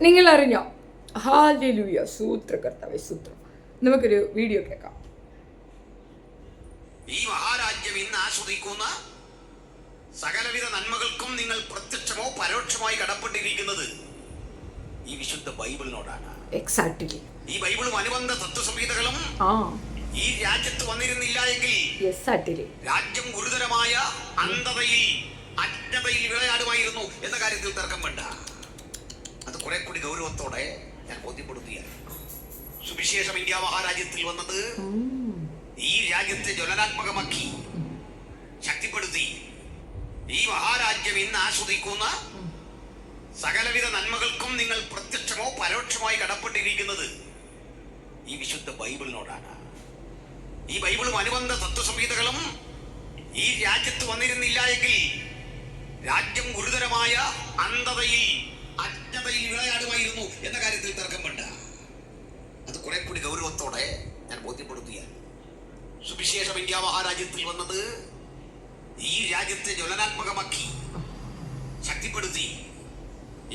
നിങ്ങൾ അറിഞ്ഞോ? ഹല്ലേലൂയ, സൂത്രകർത്താവേ സൂത്രം. നമുക്കൊരു വീഡിയോ കേൾക്കാം. ഈ മഹാരാജ്യം ഇന്ന് ആസ്വദിക്കുന്ന സകലവിധ നന്മകൾക്കും നിങ്ങൾ പ്രത്യക്ഷമോ പരോക്ഷമായി കടപ്പെട്ടിരിക്കുന്നത് ഈ വിശുദ്ധ ബൈബിളിനോടാണ്. എക്സാക്ട്ലി. ഈ ബൈബിളും അനുബന്ധ തത്വസംഹിതകളും ഈ രാജ്യത്ത് വന്നിരുന്നില്ല എങ്കിൽ രാജ്യം ഗുരുതരമായ അന്ധതയിൽ അജ്ഞതയിൽ വിളയാടുമായിരുന്നു എന്ന കാര്യത്തിൽ തർക്കം വേണ്ട. അത് കുറെ കൂടി ഗൗരവത്തോടെ ഞാൻ ബോധ്യപ്പെടുത്തുകയാണ്. സുവിശേഷം ഇന്ത്യ മഹാരാജ്യത്തിൽ വന്നത് ഈ രാജ്യത്തെ ജ്വലനാത്മകമാക്കി ശക്തിപ്പെടുത്തി ഈ മഹാരാജ്യം ഇന്ന് ആസ്വദിക്കുന്ന സകലവിധ നന്മകൾക്കും നിങ്ങൾ പ്രത്യക്ഷമോ പരോക്ഷമായി കടപ്പെട്ടിരിക്കുന്നത് ഈ വിശുദ്ധ ബൈബിളിനോടാണ്. ഈ ബൈബിളും അനുബന്ധ തത്വസംഹിതകളും ഈ രാജ്യത്ത് വന്നിരുന്നില്ല എങ്കിൽ രാജ്യം ഗുരുതരമായ അന്ധതയിൽ അജ്ഞതയിൽ വിളയാടുമായിരുന്നു എന്ന കാര്യത്തിൽ തർക്കം വേണ്ട. അത് കുറെ കൂടി ഗൗരവത്തോടെ ഞാൻ ബോധ്യപ്പെടുത്തുകയാണ്. സുവിശേഷം ഇന്ത്യ മഹാരാജ്യത്തിൽ വന്നത് ഈ രാജ്യത്തെ ജ്വലനാത്മകമാക്കി ശക്തിപ്പെടുത്തി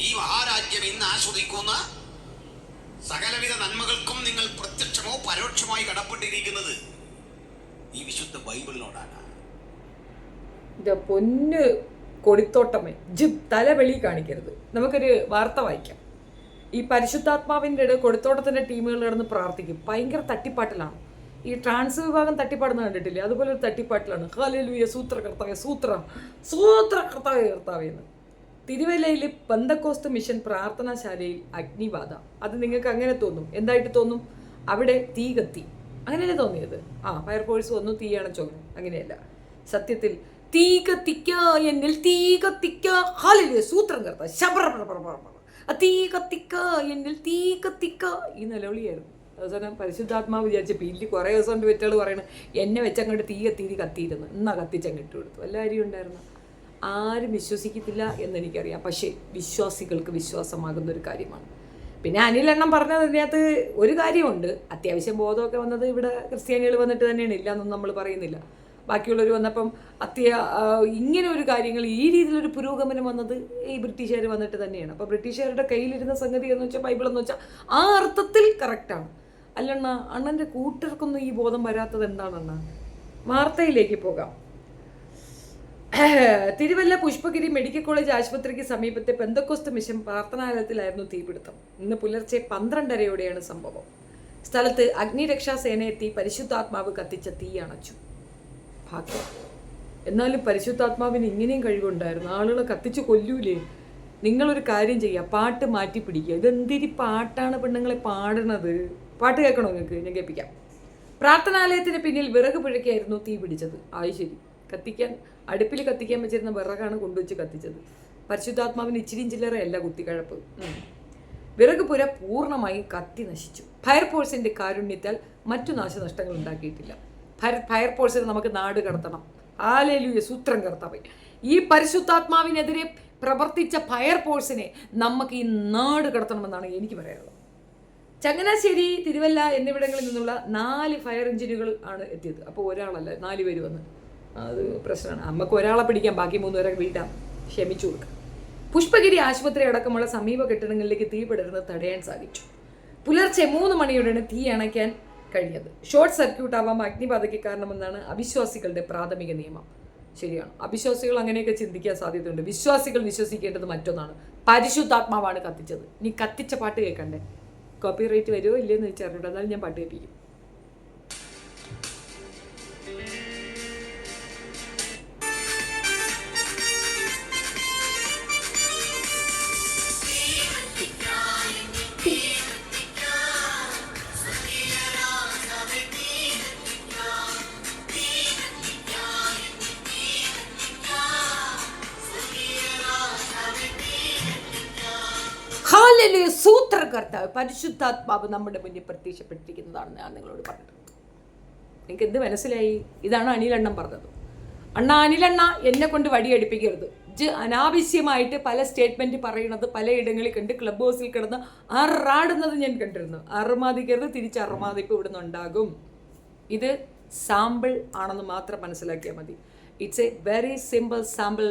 ഈ മഹാരാജ്യം ഇന്ന് ആസ്വദിക്കുന്ന സകലവിധ നന്മകൾക്കും നിങ്ങൾ പ്രത്യക്ഷമോ പരോക്ഷമായി കടപ്പെട്ടിരിക്കുന്നത് ഈ വിശുദ്ധ ബൈബിളിനോടാണ്. പൊന്ന് കൊടിത്തോട്ടമേ, തല വെളി കാണിക്കരുത്. നമുക്കൊരു വാർത്ത വായിക്കാം. ഈ പരിശുദ്ധാത്മാവിൻ്റെ കൊടിത്തോട്ടത്തിന്റെ ടീമുകൾ കിടന്ന് പ്രാർത്ഥിക്കും. ഭയങ്കര തട്ടിപ്പാട്ടിലാണ്. ഈ ട്രാൻസ് വിഭാഗം തട്ടിപ്പാടുന്ന കണ്ടിട്ടില്ലേ? അതുപോലെ ഒരു തട്ടിപ്പാട്ടിലാണ്. ഹല്ലേലൂയ, സൂത്രകർത്താവേ സൂത്രകർത്താവേ കർത്താവേന്ന്. തിരുവല്ലയിൽ പെന്തക്കോസ്ത് മിഷൻ പ്രാർത്ഥനാശാലയിൽ അഗ്നിബാധ. അത് നിങ്ങൾക്ക് അങ്ങനെ തോന്നും. എന്തായിട്ട് തോന്നും? അവിടെ തീ കത്തി. അങ്ങനെയല്ലേ തോന്നിയത്? ഫയർഫോഴ്സ് വന്നു, തീയാണ് ചോദിക്കുന്നത്. അങ്ങനെയല്ല. സത്യത്തിൽ തീ കത്തിക്ക, എന്നിൽ തീ കത്തിക്ക, ഹല്ലേലൂയ, സൂത്രം കർത്താ, തീ കത്തിക്ക, എന്നിൽ തീ കത്തിക്ക, ഈ നിലവിളിയായിരുന്നു. അവസാനം പരിശുദ്ധാത്മാവ് വിചാരിച്ച പീലി കുറേ ദിവസം കൊണ്ട് വെറ്റാൾ പറയണം, എന്നെ വെച്ചങ്ങോട്ട് തീ കത്തിയിരുന്നു, എന്നാ കത്തിച്ചങ്ങിട്ട് കൊടുത്തു. എല്ലാവരും ഉണ്ടായിരുന്നു. ആരും വിശ്വസിക്കത്തില്ല എന്നെനിക്കറിയാം. പക്ഷേ വിശ്വാസികൾക്ക് വിശ്വാസമാകുന്നൊരു കാര്യമാണ്. പിന്നെ അനിലെണ്ണം പറഞ്ഞത് ഇതിനകത്ത് ഒരു കാര്യമുണ്ട്. അത്യാവശ്യം ബോധമൊക്കെ വന്നത് ഇവിടെ ക്രിസ്ത്യാനികൾ വന്നിട്ട് തന്നെയാണ്, ഇല്ലയെന്നൊന്നും നമ്മൾ പറയുന്നില്ല. ബാക്കിയുള്ളവർ വന്നപ്പം ഇങ്ങനെ ഒരു കാര്യങ്ങൾ ഈ രീതിയിലൊരു പുരോഗമനം വന്നത് ഈ ബ്രിട്ടീഷുകാർ വന്നിട്ട് തന്നെയാണ്. അപ്പോൾ ബ്രിട്ടീഷുകാരുടെ കയ്യിലിരുന്ന സംഗതി എന്ന് വെച്ചാൽ ബൈബിളെന്ന് വെച്ചാൽ ആ അർത്ഥത്തിൽ കറക്റ്റാണ്. അല്ലണ്ണ, അണ്ണൻ്റെ കൂട്ടർക്കൊന്നും ഈ ബോധം വരാത്തത് എന്താണെണ്ണ? വാർത്തയിലേക്ക് പോകാം. തിരുവല്ല പുഷ്പഗിരി മെഡിക്കൽ കോളേജ് ആശുപത്രിക്ക് സമീപത്തെ പെന്തക്കോസ്ത് മിഷൻ പ്രാർത്ഥനാലയത്തിലായിരുന്നു തീപിടുത്തം. ഇന്ന് പുലർച്ചെ 12:30 സംഭവം. സ്ഥലത്ത് അഗ്നിരക്ഷാസേന എത്തി പരിശുദ്ധാത്മാവ് കത്തിച്ച തീ അണച്ചു. ഭാഗ്യം. എന്നാലും പരിശുദ്ധാത്മാവിന് ഇങ്ങനെയും കഴിവുണ്ടായിരുന്നു. ആളുകളെ കത്തിച്ച് കൊല്ലൂലേ? നിങ്ങളൊരു കാര്യം ചെയ്യുക, പാട്ട് മാറ്റി പിടിക്കുക. ഇതെന്തിരി പാട്ടാണ് പെണ്ണുങ്ങളെ പാടണത്? പാട്ട് കേൾക്കണോ നിങ്ങൾക്ക്? ഞാൻ കേൾപ്പിക്കാം. പ്രാർത്ഥനാലയത്തിന് പിന്നിൽ വിറക് പുഴയ്ക്കായിരുന്നു തീ പിടിച്ചത്. ശരി, അടുപ്പിൽ കത്തിക്കാൻ വെച്ചിരുന്ന വിറകാണ് കൊണ്ടുവച്ച് കത്തിച്ചത്. പരിശുദ്ധാത്മാവിന് ഇച്ചിരിയും ചില്ലറയല്ല കുത്തിക്കഴപ്പ്. വിറക് പുര പൂർണ്ണമായും കത്തി നശിച്ചു. ഫയർഫോഴ്സിന്റെ കാരുണ്യത്താൽ മറ്റു നാശനഷ്ടങ്ങൾ ഉണ്ടാക്കിയിട്ടില്ല. ഫയർഫോഴ്സിനെ നമുക്ക് നാട് കടത്തണം. ഹല്ലേലൂയ, സൂത്രം കർത്താവേ. ഈ പരിശുദ്ധാത്മാവിനെതിരെ പ്രവർത്തിച്ച ഫയർഫോഴ്സിനെ നമുക്ക് ഈ നാട് കടത്തണമെന്നാണ് എനിക്ക് പറയാനുള്ളത്. ചങ്ങനാശ്ശേരി, തിരുവല്ല എന്നിവിടങ്ങളിൽ നിന്നുള്ള 4 ഫയർ എഞ്ചിനുകൾ ആണ് എത്തിയത്. അപ്പോൾ ഒരാളല്ല, 4 പേര് വന്ന്. അത് പ്രശ്നമാണ്. നമുക്ക് ഒരാളെ പിടിക്കാം, ബാക്കി 3 പേരെ വീട്ടാം. ക്ഷമിച്ചു കൊടുക്കാം. പുഷ്പഗിരി ആശുപത്രി അടക്കമുള്ള സമീപ കെട്ടിടങ്ങളിലേക്ക് തീ പടരുന്നത് തടയാൻ സാധിച്ചു. പുലർച്ചെ 3 മണിയോടെയാണ് തീ അണയ്ക്കാൻ കഴിഞ്ഞത്. ഷോർട്ട് സർക്യൂട്ട് ആവാം അഗ്നിബാധയ്ക്ക് കാരണമെന്നാണ് അവിശ്വാസികളുടെ പ്രാഥമിക നിയമം. ശരിയാണ്, അവിശ്വാസികൾ അങ്ങനെയൊക്കെ ചിന്തിക്കാൻ സാധ്യതയുണ്ട്. വിശ്വാസികൾ വിശ്വസിക്കേണ്ടത് മറ്റൊന്നാണ്. പരിശുദ്ധാത്മാവാണ് കത്തിച്ചത്. നീ കത്തിച്ച പാട്ട് കേൾക്കണ്ടേ? കോപ്പിറൈറ്റ് വരുമോ ഇല്ലയെന്ന് വെച്ചറിഞ്ഞിട്ട്, എന്നാലും ഞാൻ പാട്ട് കേൾപ്പിക്കും. ഹല്ലേലൂയ, സൂത്രകർത്താവ് പരിശുദ്ധാത്മാവ് നമ്മുടെ മുന്നിൽ പ്രത്യക്ഷപ്പെട്ടിരിക്കുന്നതാണ് ഞാൻ നിങ്ങളോട് പറഞ്ഞത്. എനിക്ക് എന്ത് മനസ്സിലായി? ഇതാണ് അനിലെണ്ണം പറഞ്ഞത്. അനിലെണ്ണ എന്നെ കൊണ്ട് വടിയടിപ്പിക്കരുത്. അനാവശ്യമായിട്ട് പല സ്റ്റേറ്റ്മെന്റ് പറയുന്നത് പലയിടങ്ങളിൽ കണ്ട് ക്ലബ് ഹൗസിൽ കിടന്ന് അറാടുന്നത് ഞാൻ കണ്ടിരുന്നു. അറുമാദിക്കരുത്, തിരിച്ച് അറുമാദിപ്പ് ഇവിടുന്ന് ഉണ്ടാകും. ഇത് സാമ്പിൾ ആണെന്ന് മാത്രം മനസ്സിലാക്കിയാൽ മതി. It's A very simple sample.